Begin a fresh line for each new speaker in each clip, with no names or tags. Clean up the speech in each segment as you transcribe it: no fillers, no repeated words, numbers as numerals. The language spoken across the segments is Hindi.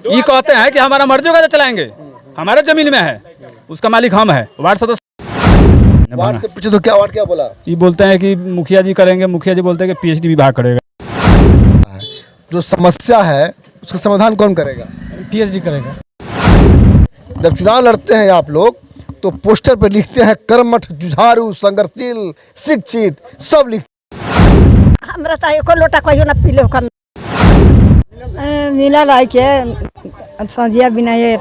ये कहते हैं कि हमारा मर्जी होगा तो चलाएंगे, हमारे जमीन में है, उसका मालिक हम है। वार्ड सदस्य
वार्ड से पूछे तो क्या वार्ड क्या बोला?
ये बोलते हैं कि मुखिया जी करेंगे, मुखिया जी बोलते हैं कि पीएचडी विभाग करेगा।
जो समस्या है उसका समाधान कौन करेगा?
पीएचडी करेगा।
जब चुनाव लड़ते हैं आप लोग तो पोस्टर पर लिखते हैं कर्मठ, जुझारू, संघर्षशील, शिक्षित, सब लिखते
हमरा तो एको लोटा कहियो ना पीले कम मिला लाई के संजिया बिना ये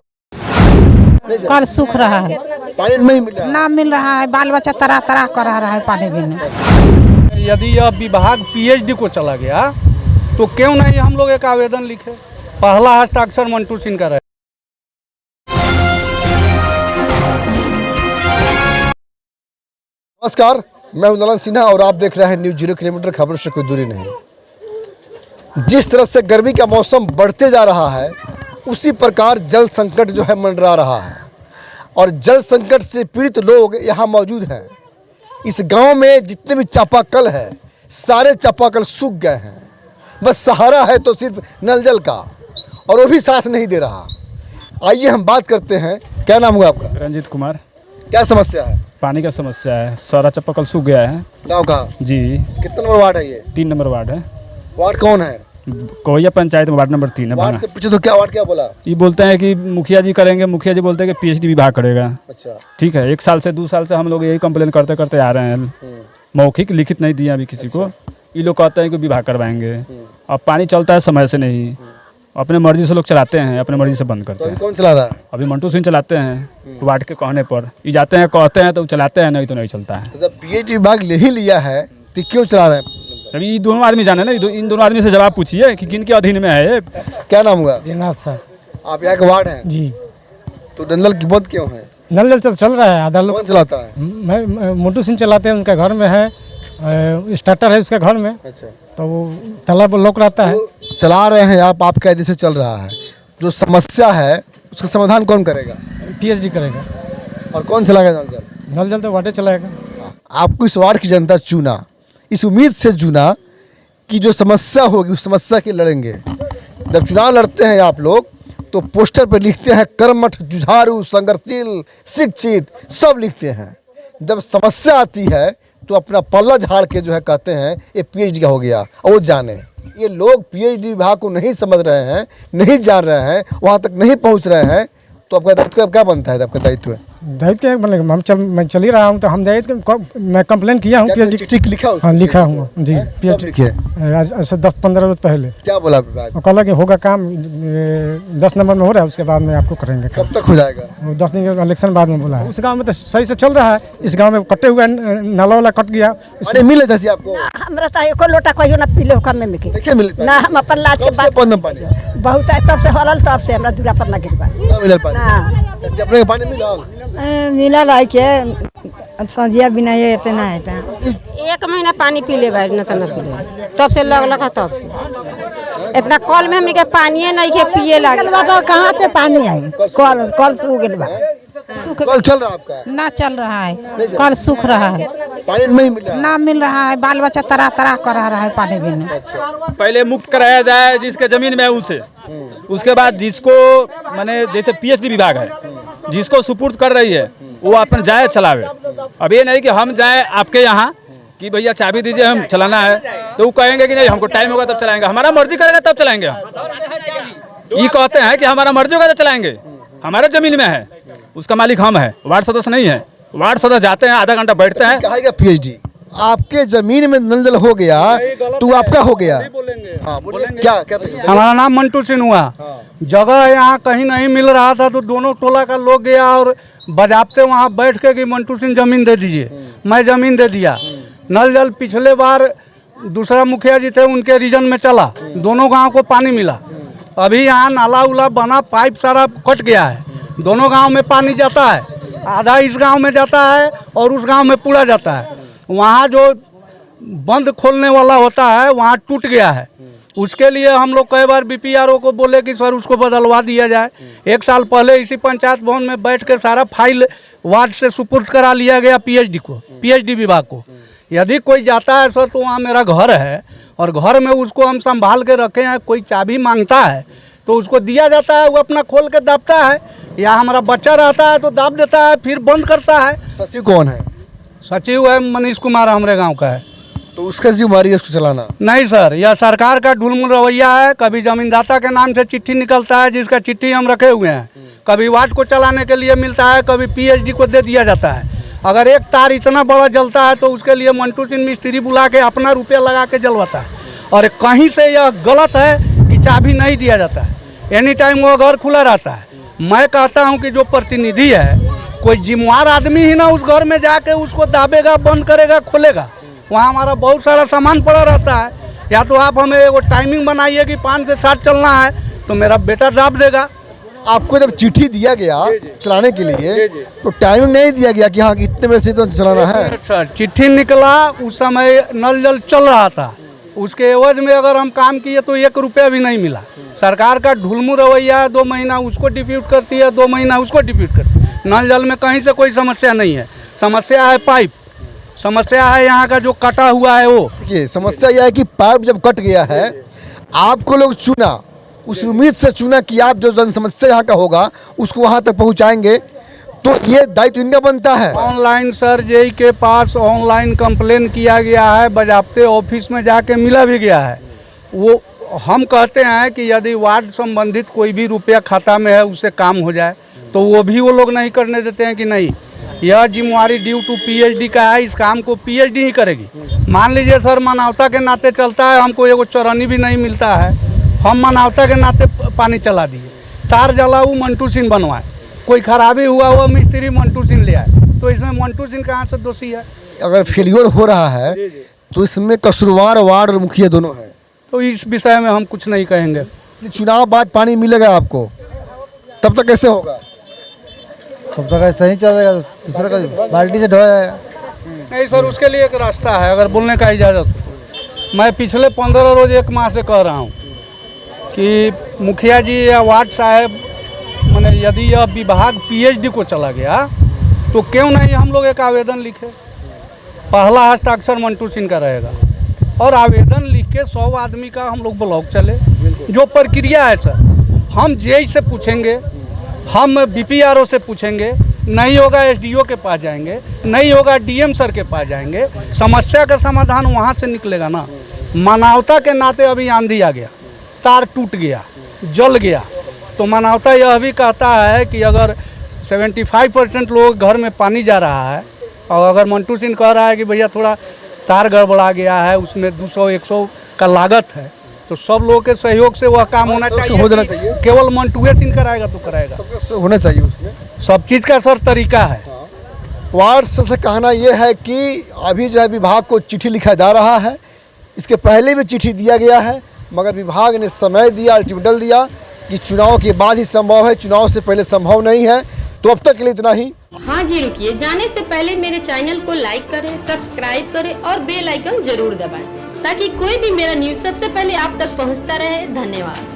कल सूख रहा है,
पानी नहीं मिल रहा है।
ना मिल रहा है, बाल बच्चा तरह तरह कर रहा है पानी बिना।
यदि यह विभाग पीएचडी को चला गया तो क्यों नहीं हम लोग एक आवेदन लिखे। पहला हस्ताक्षर मंटू सिंह का रहे।
नमस्कार, मैं हूं ललन सिन्हा और आप देख रहे हैं न्यूज़ 0 किलोमीटर, खबरों से कोई दूरी नहीं। जिस तरह से गर्मी का मौसम बढ़ते जा रहा है उसी प्रकार जल संकट जो है मंडरा रहा है और जल संकट से पीड़ित लोग यहाँ मौजूद हैं। इस गांव में जितने भी चापाकल है सारे चापाकल सूख गए हैं, बस सहारा है तो सिर्फ नल जल का, और वो भी साथ नहीं दे रहा। आइए हम बात करते हैं। क्या नाम हुआ आपका?
रंजीत कुमार।
क्या समस्या है?
पानी का समस्या है, सारा चापाकल सूख गया है।
गाँव का
जी।
कितना नंबर वार्ड है ये?
3 नंबर वार्ड है।
वार्ड कौन है?
कोहिया पंचायत में वार्ड नंबर 3 है।
वार्ड से पूछे तो क्या वार्ड क्या बोला?
ये बोलते हैं कि मुखिया जी करेंगे, मुखिया जी बोलते हैं कि पीएचडी विभाग करेगा।
अच्छा,
ठीक है, 1 साल से 2 साल से हम लोग यही कंप्लेन करते करते आ रहे हैं। मौखिक लिखित नहीं दिया अभी किसी को। ये लोग कहते हैं कि विभाग करवाएंगे। अब पानी चलता है समय से नहीं, अपने मर्जी से लोग चलाते हैं, अपने मर्जी से बंद करते
तो
हैं।
अभी कौन चला रहा है?
अभी मंटू सिंह चलाते हैं वार्ड के कहने पर। ये जाते हैं कहते हैं तो चलाते हैं, नहीं तो नहीं चलता है।
तो जब पीएचडी विभाग ले ही लिया है तो क्यों चला रहे हैं?
अभी ये दोनों आदमी जाने ना, इन दोनों आदमी से जवाब पूछिए कि किन के अधीन में है ये।
क्या नाम हुआ?
जिन्नाथ सर।
आप यहाँ के वार्ड हैं
जी।
तो नल की बहुत क्यों है?
नल जल चल रहा है। आधा लोग
कौन चलाता है?
मोटू सिंह चलाते हैं, उनके घर में है, स्टार्टर है उसके घर में,
अच्छा,
तो वो तालाब लोक रहता है।
तो चला रहे हैं आप, आपके आदि से चल रहा है। जो समस्या है उसका समाधान कौन करेगा?
पीएचडी करेगा।
और कौन चलाएगा नल जल?
नल जल तो वाटे चलाएगा।
आपको इस वार्ड की जनता चुना, इस उम्मीद से चुना कि जो समस्या होगी उस समस्या की लड़ेंगे। जब चुनाव लड़ते हैं आप लोग तो पोस्टर पर लिखते हैं कर्मठ, जुझारू, संघर्षशील, शिक्षित, सब लिखते हैं। जब समस्या आती है तो अपना पल्ला झाड़ के जो है कहते हैं ये पीएचडी का हो गया। और वो जाने ये लोग पीएचडी विभाग को नहीं समझ रहे हैं, नहीं जान रहे हैं, वहाँ तक नहीं पहुँच रहे हैं। तो आपका दायित्व क्या बनता है? आपका दायित्व
मैं चल ही रहा हूँ, तो हम मैं कंप्लेन किया हूँ पीएचडी।
ठीक लिखा?
हाँ लिखा हूँ जी। पीएचडी
लिखे
आज से 10-15 रोज पहले।
क्या बोला विभाग?
वो कहला कि होगा काम, 10 नंबर में हो रहा है, उसके बाद में आपको करेंगे काम।
कब तक हो जाएगा?
वो 10 दिन के इलेक्शन बाद में बोला है। उस गांव में तो सही से चल रहा है, इस गांव में कटे हुए नाला वाला कट गया।
पानी मिले जैसे आपको?
हमरा तो एको लोटा कहियो ना पीले कम में के
देखिए मिले
ना। हम अपन लाज के बात
पानी
बहुत है, तब से हलल, तब से हमरा दूरा पर ना गिरबा
ना मिलल पानी।
ना
अच्छा, अपने के पानी मिलल?
मिला लाई के संजिया बिना ये इतना है।
1 महीना पानी पी ले भाई, न तो न पी ले, तब से लग तब से इतना कल में हमने के पानी नहीं के पिए लगे।
बताओ कहाँ से पानी आई? कल सूख गइल बा।
कल चल रहा है आपका?
ना चल रहा है, कल सूख रहा है,
पानी नहीं मिल रहा है।
ना मिल रहा है, बाल बच्चा तरह तरह कर रहा है पानी बिना।
पहले मुक्त कराया जाए जिसके जमीन में है उसे, उसके बाद जिसको माने जैसे पीएचडी विभाग है जिसको सुपुर्द कर रही है वो अपन जाए चलावे। अब ये नहीं कि हम जाए आपके यहाँ कि भैया चाबी दीजिए हम चलाना है, तो वो कहेंगे कि नहीं हमको टाइम होगा तब चलाएंगे, हमारा मर्जी करेगा तब चलाएंगे हम। ये कहते हैं कि हमारा मर्जी होगा तो चलाएंगे, हमारे जमीन में है, उसका मालिक हम है, वार्ड सदस्य नहीं है। वार्ड सदस्य जाते हैं, आधा घंटा बैठते हैं।
कहेगा पीएचडी आपके जमीन में नल जल हो गया तो आपका हो गया। हाँ बोलिए, क्या क्या?
हमारा नाम मंटू सिंह हुआ। जगह यहाँ कहीं नहीं मिल रहा था तो दोनों टोला का लोग गया और बजाबते वहाँ बैठ के कि मंटू सिंह जमीन दे दीजिए। मैं जमीन दे दिया। नल जल पिछले बार दूसरा मुखिया जी थे, उनके रीजन में चला, दोनों गांव को पानी मिला। अभी यहाँ नाला उला बना, पाइप सारा कट गया है, दोनों गांव में पानी जाता है, आधा इस गांव में जाता है और उस गांव में पूरा जाता है। वहाँ जो बंद खोलने वाला होता है वहाँ टूट गया है। उसके लिए हम लोग कई बार बीपीआरओ को बोले कि सर उसको बदलवा दिया जाए। 1 साल पहले इसी पंचायत भवन में बैठ कर सारा फाइल वार्ड से सुपुर्द करा लिया गया पीएचडी विभाग को। यदि कोई जाता है सर तो वहाँ मेरा घर है और घर में उसको हम संभाल के रखे हैं, कोई चाबी मांगता है तो उसको दिया जाता है, वो अपना खोल के दाबता है, या हमारा बच्चा रहता है तो दाब देता है, फिर बंद करता है।
सचिव कौन है?
सचिव है मनीष कुमार, हमारे गांव का है।
तो उसका जिम्मेदारी है इसको चलाना?
नहीं सर, यह सरकार का ढुलमुल रवैया है। कभी जमींदाता के नाम से चिट्ठी निकलता है, जिसका चिट्ठी हम रखे हुए हैं। कभी वार्ड को चलाने के लिए मिलता है, कभी पीएचडी को दे दिया जाता है। अगर एक तार इतना बड़ा जलता है तो उसके लिए मंटू सिंह मिस्त्री बुला के अपना रुपया लगा के जलवाता है। और कहीं से यह गलत है कि चाबी नहीं दिया जाता है, एनी टाइम वो घर खुला रहता है। मैं कहता हूं कि जो प्रतिनिधि है, कोई जिम्मेवार आदमी ही ना उस घर में जाके उसको दाबेगा, बंद करेगा, खोलेगा। वहाँ हमारा बहुत सारा सामान पड़ा रहता है। या तो आप हमें वो टाइमिंग बनाइए कि 5 से 7 चलना है, तो मेरा बेटा दाब देगा।
आपको जब चिट्ठी दिया गया चलाने के लिए तो टाइमिंग नहीं दिया गया कि हाँ कि इतने बजे से तो चलाना है?
अच्छा, चिट्ठी निकला उस समय नल जल चल रहा था, उसके एवज में अगर हम काम किए तो 1 रुपया भी नहीं मिला। सरकार का ढुलमुल रवैया है, 2 महीना उसको डिप्यूट करती है, 2 महीना उसको डिप्यूट करती है। नल जल में कहीं से कोई समस्या नहीं है, समस्या है पाइप, समस्या है यहाँ का जो कटा हुआ है वो।
देखिए समस्या यह है कि पाइप जब कट गया है, आपको लोग चुना, उस उम्मीद से चुना कि आप जो जन समस्या यहाँ का होगा उसको वहाँ तक पहुँचाएंगे, तो ये दायित्व इनका बनता है।
ऑनलाइन सर जेई के पास ऑनलाइन कंप्लेन किया गया है, बजाप्ते ऑफिस में जाके मिला भी गया है। वो हम कहते हैं कि यदि वार्ड संबंधित कोई भी रुपया खाता में है उससे काम हो जाए, तो वो भी वो लोग नहीं करने देते हैं कि नहीं यह जिम्मेवारी ड्यू टू पीएचडी का है, इस काम को पीएचडी ही करेगी। मान लीजिए सर मानवता के नाते चलता है, हमको एगो चौरानी भी नहीं मिलता है, हम मानवता के नाते पानी चला दिए, तार जला वो मंटू सिंह बनवाए, कोई खराबी हुआ वो मिस्त्री मंटू सिंह ले आए, तो इसमें मंटू सिंह कहाँ से दोषी है?
अगर फेलियर हो रहा है तो इसमें कसूरवार वार्ड और मुखिया दोनों है।
तो इस विषय में हम कुछ नहीं कहेंगे।
चुनाव बाद पानी मिलेगा आपको, तब तक कैसे होगा?
तब तक ऐसा ही चलेगा, दूसरे का बाल्टी से ढोया जाएगा।
नहीं सर, उसके लिए एक रास्ता है, अगर बोलने का इजाज़त। मैं पिछले 15 रोज 1 माह से कह रहा हूँ कि मुखिया जी या वार्ड साहब, मैंने यदि यह विभाग पीएचडी को चला गया तो क्यों नहीं हम लोग एक आवेदन लिखे। पहला हस्ताक्षर मंटू सिंह का रहेगा और आवेदन लिख के 100 आदमी का हम लोग ब्लॉक चले। जो प्रक्रिया है सर, हम जेई से पूछेंगे, हम बीपीआरओ से पूछेंगे, नहीं होगा एसडीओ के पास जाएंगे, नहीं होगा डीएम सर के पास जाएंगे, समस्या का समाधान वहाँ से निकलेगा ना। मानवता के नाते अभी आंधी आ गया, तार टूट गया, जल गया, तो मानवता यह भी कहता है कि अगर 75% लोग घर में पानी जा रहा है और अगर मंटू सिंह कह रहा है कि भैया थोड़ा तार गड़बड़ा गया है, उसमें 200-100 का लागत है, तो सब लोगों के सहयोग से वह काम होना चाहिए। केवल मंटू सिंह कराएगा तो कराएगा,
होना चाहिए उसमें
सब चीज़ का सर तरीका है।
वार्ड से कहना यह है कि अभी जो है विभाग को चिट्ठी लिखा जा रहा है, इसके पहले भी चिट्ठी दिया गया है, मगर विभाग ने समय दिया, अल्टीमेटम दिया कि चुनाव के बाद ही संभव है, चुनाव से पहले संभव नहीं है। तो अब तक के लिए इतना ही।
हाँ जी, रुकिए, जाने से पहले मेरे चैनल को लाइक करें, सब्सक्राइब करें और बेल आइकन जरूर दबाएं ताकि कोई भी मेरा न्यूज़ सबसे पहले आप तक पहुंचता रहे। धन्यवाद।